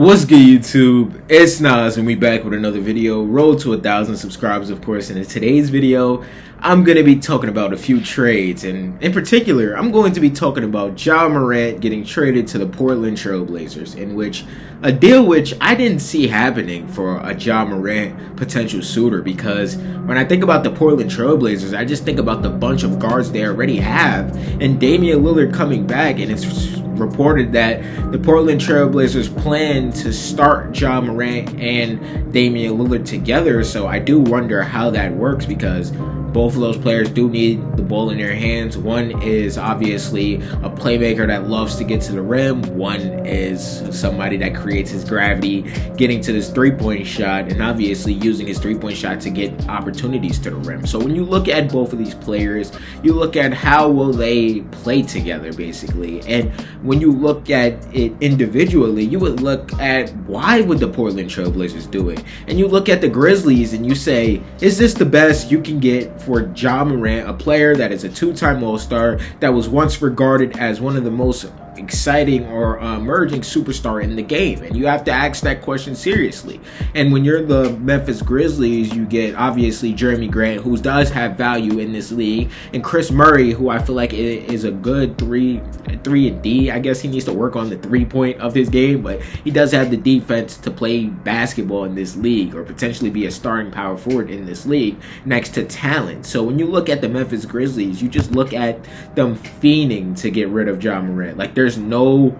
What's good, YouTube? It's Nas, and we back with another video. Road to 1,000 subscribers, of course. And in today's video, I'm going to be talking about a few trades. And in particular, I'm going to be talking about Ja Morant getting traded to the Portland Trailblazers, in which a deal which I didn't see happening for a Ja Morant potential suitor. Because when I think about the Portland Trailblazers, I just think about the bunch of guards they already have, and Damian Lillard coming back, and it's reported that the Portland Trailblazers plan to start Ja Morant and Damian Lillard together. So I do wonder how that works, because both of those players do need the ball in their hands. One is obviously a playmaker that loves to get to the rim. One is somebody that creates his gravity getting to this three-point shot, and obviously using his three-point shot to get opportunities to the rim. So when you look at both of these players, you look at how will they play together, basically. And when you look at it individually, you would look at why would the Portland Trailblazers do it? And you look at the Grizzlies and you say, is this the best you can get for Ja Morant, a player that is a two-time All-Star, that was once regarded as one of the most exciting or emerging superstar in the game? And you have to ask that question seriously. And when you're the Memphis Grizzlies, you get obviously Jeremy Grant, who does have value in this league, and Chris Murray, who I feel like is a good 3-and-D. I guess he needs to work on the 3-point of his game, but he does have the defense to play basketball in this league, or potentially be a starting power forward in this league next to talent. So when you look at the Memphis Grizzlies, you just look at them fiending to get rid of Ja Morant. Like, there's no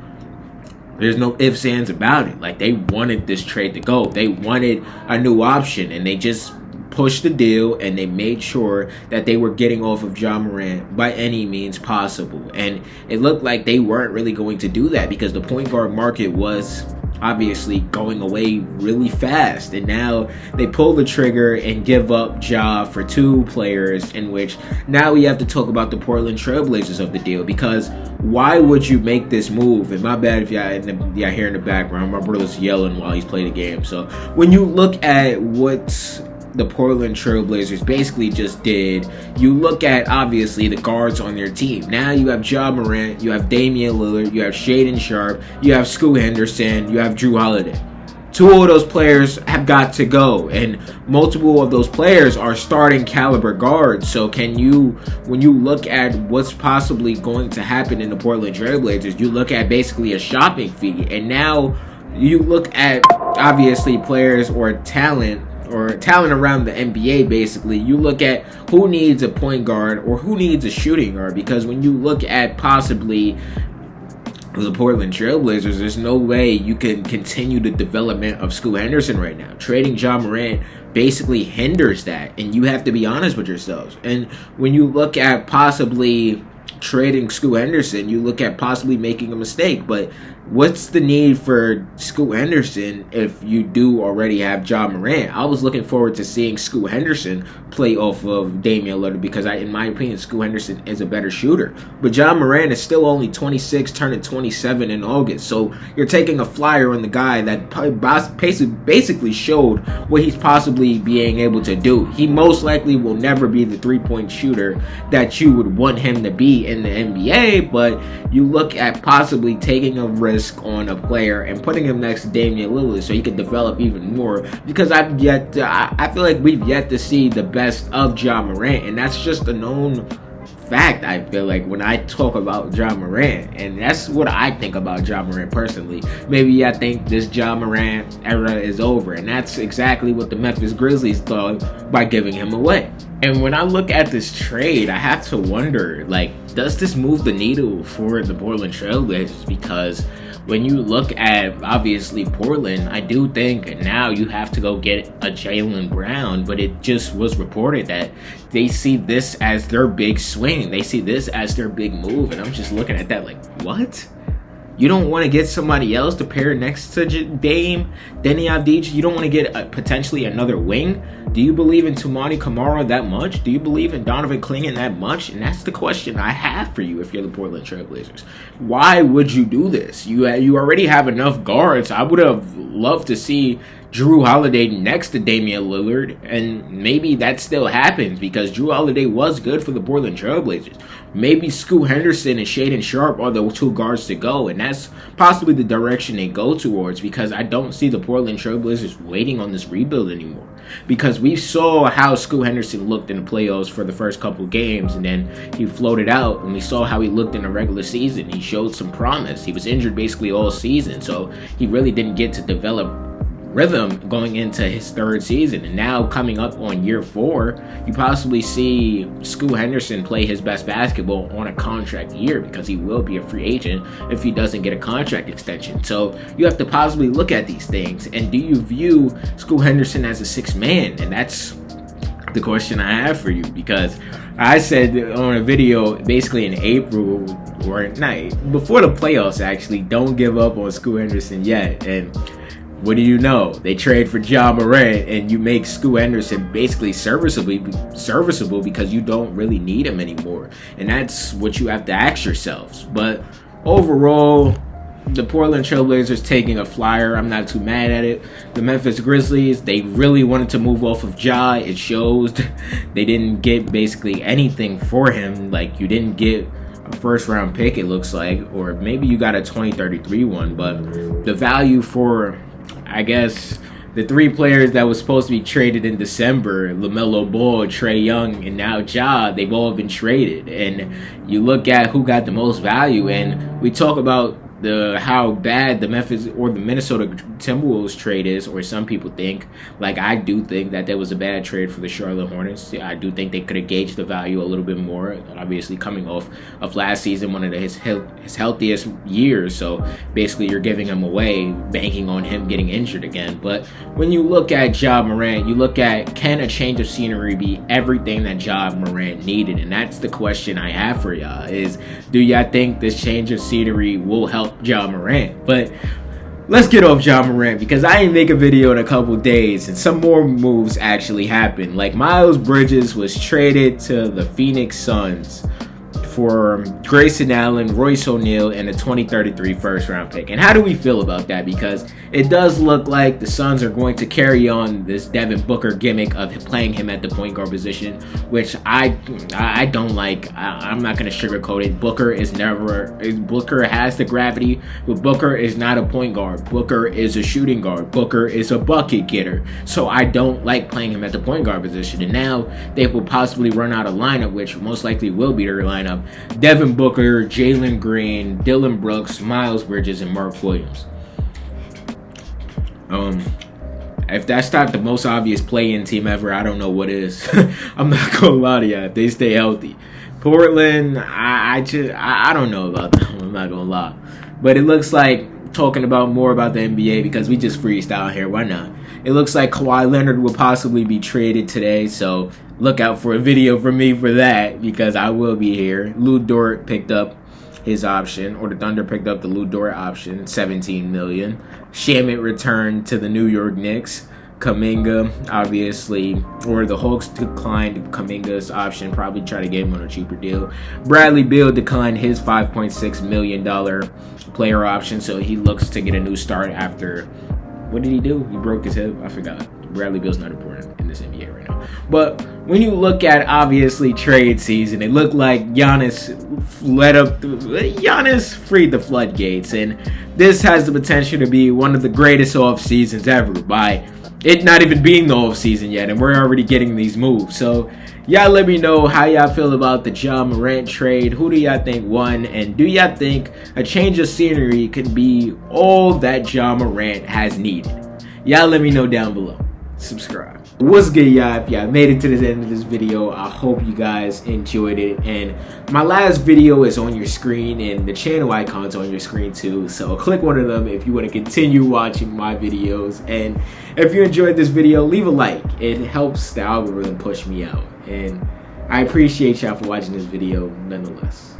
ifs, ands about it. Like, they wanted this trade to go. They wanted a new option, and they just pushed the deal, and they made sure that they were getting off of Ja Morant by any means possible. And it looked like they weren't really going to do that, because the point guard market was obviously going away really fast, and now they pull the trigger and give up Ja for two players, in which now we have to talk about the Portland Trailblazers of the deal. Because why would you make this move? And my bad if y'all hear in the background, my brother's yelling while he's playing the game. So when you look at what the Portland Trailblazers basically just did, you look at obviously the guards on their team. Now you have Ja Morant, you have Damian Lillard, you have Shaedon Sharpe, you have Scoot Henderson, you have Jrue Holiday. Two of those players have got to go, and multiple of those players are starting caliber guards. So when you look at what's possibly going to happen in the Portland Trailblazers, you look at basically a shopping fee. And now you look at obviously players or talent around the NBA. Basically, you look at who needs a point guard or who needs a shooting guard, because when you look at possibly the Portland Trailblazers, there's no way you can continue the development of Scoot Henderson right now. Trading Ja Morant basically hinders that, and you have to be honest with yourselves. And when you look at possibly trading Scoot Henderson, you look at possibly making a mistake. But what's the need for Scoot Henderson if you do already have Ja Morant? I was looking forward to seeing Scoot Henderson play off of Damian Lillard, because in my opinion, Scoot Henderson is a better shooter. But Ja Morant is still only 26, turning 27 in August. So you're taking a flyer on the guy that basically showed what he's possibly being able to do. He most likely will never be the three-point shooter that you would want him to be in the NBA, but you look at possibly taking a risk on a player and putting him next to Damian Lillard so he could develop even more, because I feel like we've yet to see the best of Ja Morant, and that's just a known fact. I feel like when I talk about Ja Morant, and that's what I think about Ja Morant personally. Maybe I think this Ja Morant era is over, and that's exactly what the Memphis Grizzlies thought by giving him away. And when I look at this trade, I have to wonder, like, does this move the needle for the Portland Trailblazers? Because when you look at, obviously, Portland, I do think now you have to go get a Jaylen Brown, but it just was reported that they see this as their big swing. They see this as their big move, and I'm just looking at that like, what? You don't want to get somebody else to pair next to Dame, Denny Avdija? You don't want to get potentially another wing? Do you believe in Toumani Camara that much? Do you believe in Donovan Clingan that much? And that's the question I have for you if you're the Portland Trailblazers. Why would you do this? You already have enough guards. I would have loved to see Drew Holiday next to Damian Lillard, and maybe that still happens because Drew Holiday was good for the Portland Trailblazers. Maybe Scoot Henderson and Shaedon Sharpe are the two guards to go, and that's possibly the direction they go towards, because I don't see the Portland Trailblazers waiting on this rebuild anymore. Because we saw how Scoot Henderson looked in the playoffs for the first couple games, and then he floated out, and we saw how he looked in the regular season. He showed some promise. He was injured basically all season, so he really didn't get to develop rhythm going into his third season. And now coming up on year 4, you possibly see Scoot Henderson play his best basketball on a contract year, because he will be a free agent if he doesn't get a contract extension. So you have to possibly look at these things, and do you view Scoot Henderson as a sixth man? And that's the question I have for you, because I said on a video basically in April, or before the playoffs actually, don't give up on Scoot Henderson yet. And what do you know? They trade for Ja Morant, and you make Scoot Henderson basically serviceable because you don't really need him anymore. And that's what you have to ask yourselves. But overall, the Portland Trailblazers taking a flyer. I'm not too mad at it. The Memphis Grizzlies, they really wanted to move off of Ja. It shows. They didn't get basically anything for him. Like, you didn't get a first round pick, it looks like, or maybe you got a 2033 one, but the value for, I guess, the 3 players that was supposed to be traded in December, LaMelo Ball, Trae Young, and now Ja, they've all been traded. And you look at who got the most value, and we talk about how bad the Memphis or the Minnesota Timberwolves trade is, or some people think. Like, I do think that was a bad trade for the Charlotte Hornets. I do think they could have gauged the value a little bit more, obviously coming off of last season, one of his healthiest years. So basically you're giving him away, banking on him getting injured again. But when you look at Ja Morant, you look at, can a change of scenery be everything that Ja Morant needed? And that's the question I have for y'all, is do y'all think this change of scenery will help Ja Morant? But let's get off Ja Morant, because I didn't make a video in a couple days and some more moves actually happened. Like, Miles Bridges was traded to the Phoenix Suns for Grayson Allen, Royce O'Neal, and a 2033 first round pick. And how do we feel about that? Because it does look like the Suns are going to carry on this Devin Booker gimmick of playing him at the point guard position, which I don't like. I'm not going to sugarcoat it. Booker has the gravity, but Booker is not a point guard. Booker is a shooting guard. Booker is a bucket getter. So I don't like playing him at the point guard position. And now they will possibly run out of lineup, which most likely will be their lineup. Devin Booker, Jalen Green, Dylan Brooks, Miles Bridges, and Mark Williams. If that's not the most obvious play-in team ever, I don't know what is. I'm not gonna lie to you. If they stay healthy, Portland, I don't know about them. I'm not gonna lie, but it looks like, talking about more about the NBA, because we just freestyle here, why not? It looks like Kawhi Leonard will possibly be traded today, so look out for a video from me for that, because I will be here. Lou Dort picked up his option, or the Thunder picked up the Lou Dort option, $17 million. Shamet returned to the New York Knicks. Kuminga, obviously, or the Hawks declined Kuminga's option, probably try to get him on a cheaper deal. Bradley Beal declined his $5.6 million player option, so he looks to get a new start after, what did he do? He broke his hip? I forgot. Bradley Beal's not important in this NBA right now. But when you look at, obviously, trade season, it looked like Giannis freed the floodgates, and this has the potential to be one of the greatest off seasons ever, by it not even being the off season yet, and we're already getting these moves. So y'all let me know how y'all feel about the Ja Morant trade. Who do y'all think won? And do y'all think a change of scenery could be all that Ja Morant has needed? Y'all let me know down below. Subscribe. What's good, y'all? If y'all made it to the end of this video, I hope you guys enjoyed it. And my last video is on your screen, and the channel icon's on your screen too. So click one of them if you want to continue watching my videos. And if you enjoyed this video, leave a like. It helps the algorithm push me out. And I appreciate y'all for watching this video nonetheless.